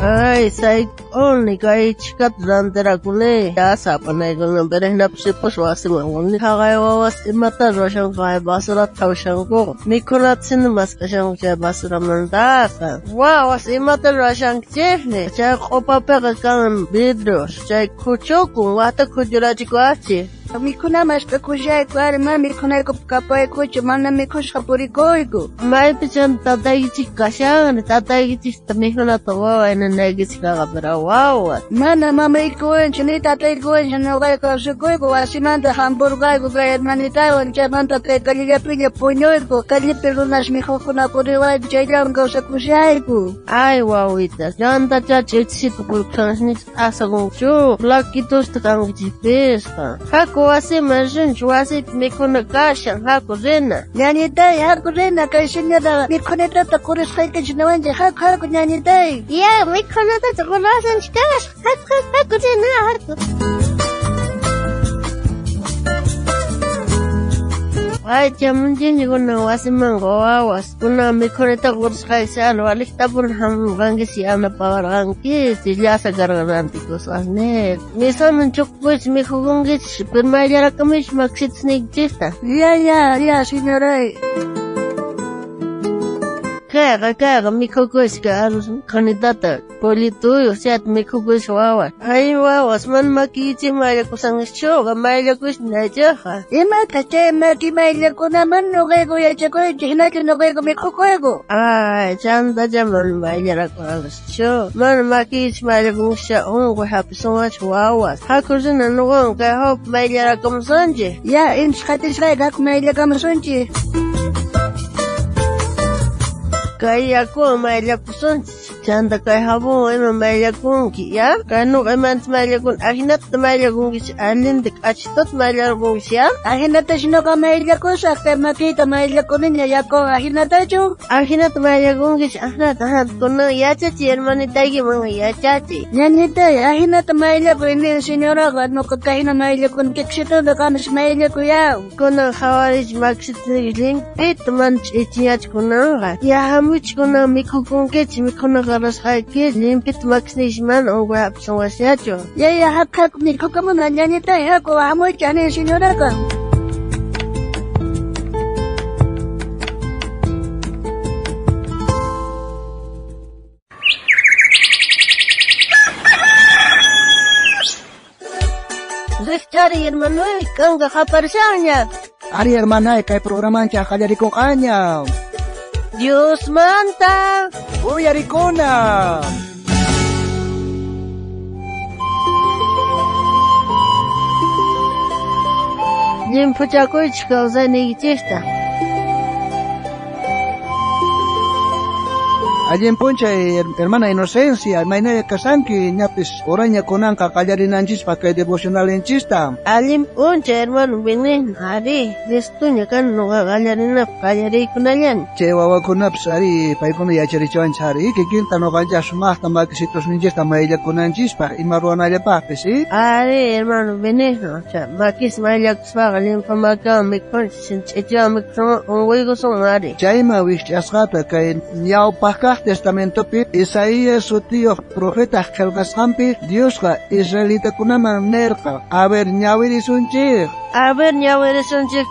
Ay, say only kay chikat rantera kule. Ya sapanay ko ng berenap si poswasi mo. Only kagay wawas imata rosyang kay basura tawsyang ko. Mikulat sinumas kasyang siya basura mandasa. Wawas imata rosyang chefne. Siya kopapeka kang vidro. Siya kuchokung wata kujuraji ko achi. Mikuna mas pekushai kwar ma mikuna ko kapai ko chumana mikush kapuri ko. Mai pichan tatay chi kasyang tatay chi tamihuna tawa ina negis ka kapara wow. Mana mama ko chini tatay ko chana kay ko sukoy ko asimanda hamburger ko kay manita on chamanta kay kaliya pinya punyo ko kali perunas mikho kuna puri wa jayam ko sa kushai ko. Ay wow ita janta cha chitsi tukul kansni asagong chu lakitos takang jipesta. Hako wasi majun wasi mikuna kashan hako rena. Nyani dai hako rena kay sinyada mikuna ta kuris kay kajnawan hako nyani dai. Ya mikuna ta kurasan chikas hako rena hako. Ay chamunjin kuna wasi mango awas kuna mikuna ta kuris kay sal walik tabun ham gangi si ama pawar gangi si jasa gargaranti ko sane. Misan chukpuch mikhugungi permayara kamish maksit snig jista. Ya señora. Kaya mikhugush ka arus kanidata polituyo siat mikhugush wawa. Ay wawas man makichi maya kusang shoga maya kus najaha. Ima kache mati maya ko naman no kay ko yacha ko jina ko no kay ko mikhugo. Ay chanda jaman maya ko arus show. Man makichi maya kusha ungo happy so much wawas. Hakusin anong kay hope maya kumsanje. Ya in skatis kay gak maya kumsanje. Kaya ko maya kusan chanda kay habo ema maya kunki ya kanu emant maya kun ahinat maya kunki alindik achitot maya kunki ya ahinat shino ka maya ko sa kay makita maya ko niya ya ko ahinat jo ahinat maya kunki ahinat kuno ya chachi hermani tagi mga ya chachi nyanita ahinat maya ko ni señora ko no ka kahina maya kun kiksito da kamis maya ko ya kuno hawarij maksit link pit man ichiyach kuno ya much kuna mikhukunke chimikuna garas haike limpit maxnishman ongwa apsawasyacho. Ya hakak mikhukamu nanyanita ya ko amo chane señora ka. Riftari hermano kanga kaparsanya. Ari hermana kay programan cha kajari kong anya. Dios manta. Uy arikona. Limpo chakoy chikauza nigitista. Allí en Poncha, hermana Inocencia, maina kasanki, ñapis, oraña konanka, kallarinanchis, pa que devocional en chista. Allí Poncha, hermano, venen, ari, destuña kan, no gallarina, callari kunayan. Che, wawa kunaps, ari, paikona yacharichuan chari, que quinta no gallas más, tambaquisitos ninjista, mailla kunanchis, pa, y maruana le pape, ¿sí? Ari, hermano, venen, o sea, maquis, mailla, kuspaga, limfamaca, me conchis, echa, me son, un huevo son, ari. Chaima, wish, asgata, que ñao pasca, testamento pi Isaías su tío profeta Helgaskampi Diosga Israelita kunaman nerka a ver ñawiri sunchir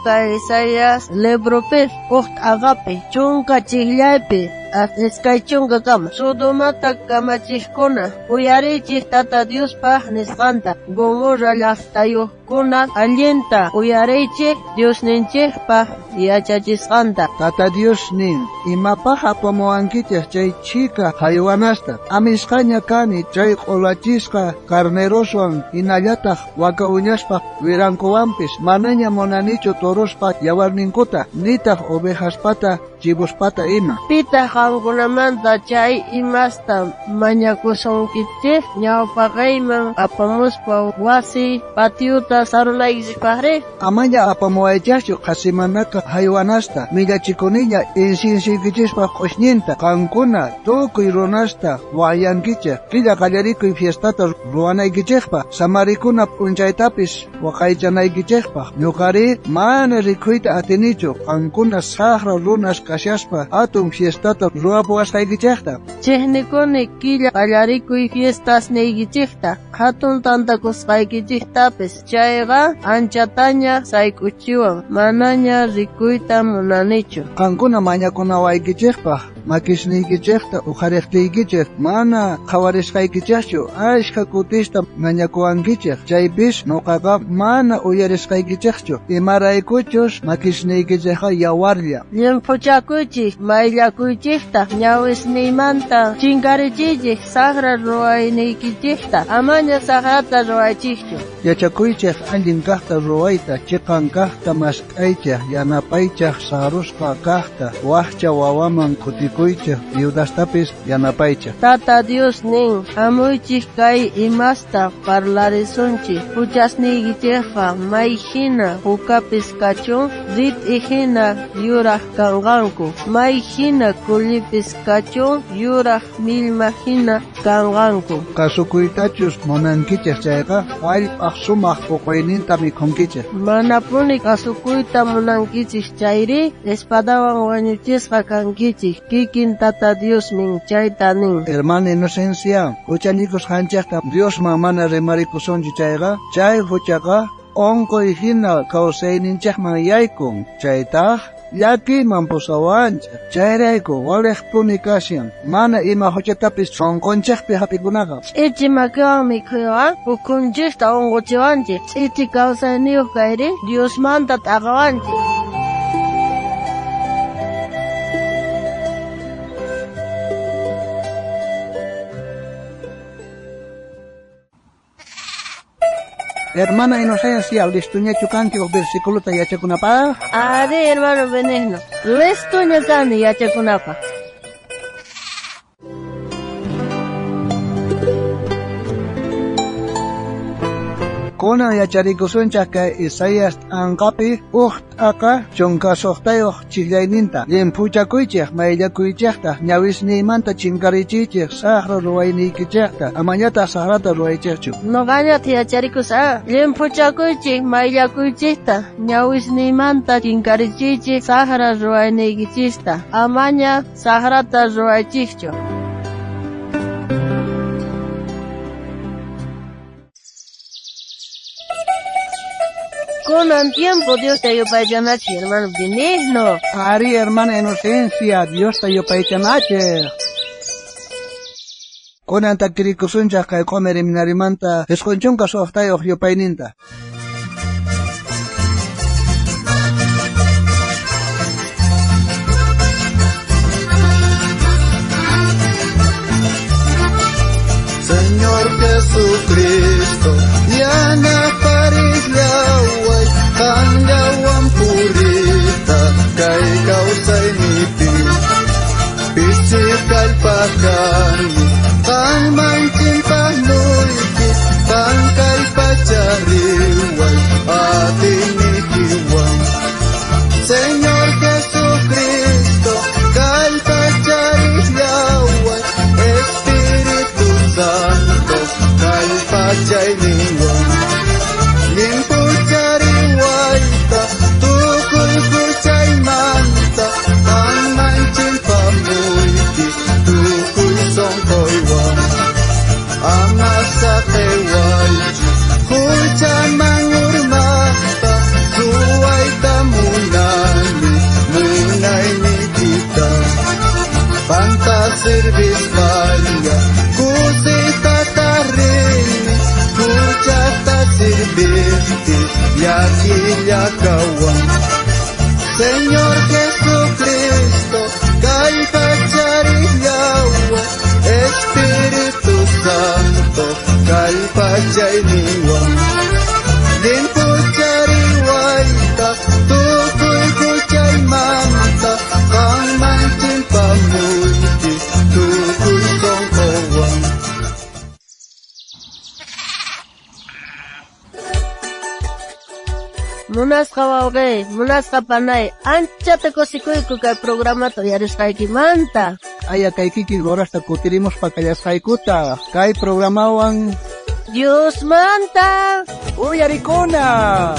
ka Isaías lebropes ocht agape chunka chillape Eskay chunga kama Sodomata kama chishkona Uyari tata Dios pa nesganta Gomorra lastayo kuna alienta Uyari Dios ninche pa yachachisganta Tata Dios nin imapa hapamoankitia chay chica haywanasta Amisqaña kani chay qolachisqa carneroswan inallataq waka uñaspa wirankuwampis manaña monanichu torospa yawarninkuta nitaq ovejaspata chivospata ima Pita qankunamanta chay imasta mañakusunkichik ñawpaqayman apamuspa wasi patiuta sarunaykichikpaqri amaña apamuwaychaschu qasimanaka haywanasta millachikuniña insinsinkichispa qoshninta qankuna tukuy runasta wayankichik killa qallarikuy fiestata ruwanaykichikpa samarikuna p'unchaytapis waqaychanaykichikpa ñuqari mana rikuyta atinichu qankuna saqra runas kashaspa atun fiestata ruapuas kaykichaqta. Chihnikuni killa qallarikuy fiestas neygichikta. Hatun tantakusqaykichiktapis. Chayqa anchataña sayk'uchiwan. Manaña rikuyta munanichu. Qankuna mañakunawaykichikpaq, makishniykichikta uqariqtiykichik, mana qhawarisqaykichikchu, ashka kutista mañakuwankichik. Chaypish nuqaqa mana uyarisqaykichikchu. Imaraykuchus makishniykichikqa yawarlla. Llimpuchakuychik, maylakuychikta, ñawisniymanta chinkarichiychik, saqra ruwayniykichikta. Amaña saqrata ruwaychikchu. Yachakuychik allin kaqta ruwayta, chiqan kaqta masq'aychik, yanapaychik sarusqa kaqta, waqcha wawaman kutikuychik, viudastapis yanapaychik. Tata Dios nin, amuychik kay imasta parlarisunchik, huchasniykichikqa mayhina hukapis kachun, rit'ihina yuraq kanqanku, mayhina kullipis kachun, yuraq millmahina kanqanku. Kasukuytachus munankichik chayqa, wallpaq sumaq uquyninta mikhunkichik. Manapuni kasukuyta munankichik chayri, espadawan wañuchisqa kankichik, kikin Tata Dios min chayta nin. Hermana Inocencia, huchanikus hanchaqta Dios mana rimaripusunchi chayqa, chay huchaqa onqoy hina kawsayninchaqman yaykun, chaytaq llakiman pusawanchik. Chayrayku waliqpuni kashan, mana ima huchatapis sonqonchaqpi hapikunaqa. Ichi makiwan mikhuywan, ukunchikta unquchiwanchik, ichi kawsayniyuq kayri, Diosmanta t'aqawanchik. Hermana Inocencia, listuñachu kanki o versículo yachakunapaq? Ari, hermano Benigno, listuña kani yachakunapaq. Kuna yacharikusunchaq kay Isaías anqapi uqt'aqa chunkasoqtayuq chillayninta llimpuchakuychik maylakuychikta ñawisniymanta chinkarichiychik saqra ruwayniykichikta amañataq saqrata ruwaychikchu. Noqañata yacharikusa llimpuchakuychik maylakuychikta ñawisniymanta chinkarichiychik saqra ruwayniykichikta amaña saqrata ruwaychikchu. Kunan tiempo Dios te yupaychanachi, hermano Benigno. Ari, hermana Inocencia, Dios te yupaychanachi. Kunan takirikusunchaq kay qumiriminarimanta isqunchunqa suqtayuq yupayninta. Señor Jesucristo, yana parislaway, kanyawan purita, kay kausay nipi, pisikal pakani, kan manchin panuyti, kan kay pachariway, ating ikiwang. Señor Jesucristo, kay pacharislaway, Santo, kalpachay niwan, limpuchari waita, tukoy kuchay manta, ang manchin pamuyti, tukoy songkoy wan, ang asakay walji, kuchay mangurmata, suwaita munani, munay ni kita, panta service Maria, kusita tarini, kuchata sirvirti, yakillakawan. Señor Jesucristo, kay pacharillawa, Espíritu Santo, kay pachayniwan. Limpuchariwaita, tukoy kuchay manta, kang manchin pamuyti, tukoy songkowan. Munasqa wawqi, munasqa panay, anchata kusikuyku kay programato yarisqaykimanta. Aya kay kiki gorasta kutirimos pakayasqaykuta, kay programawan Diosmanta uyarikuna.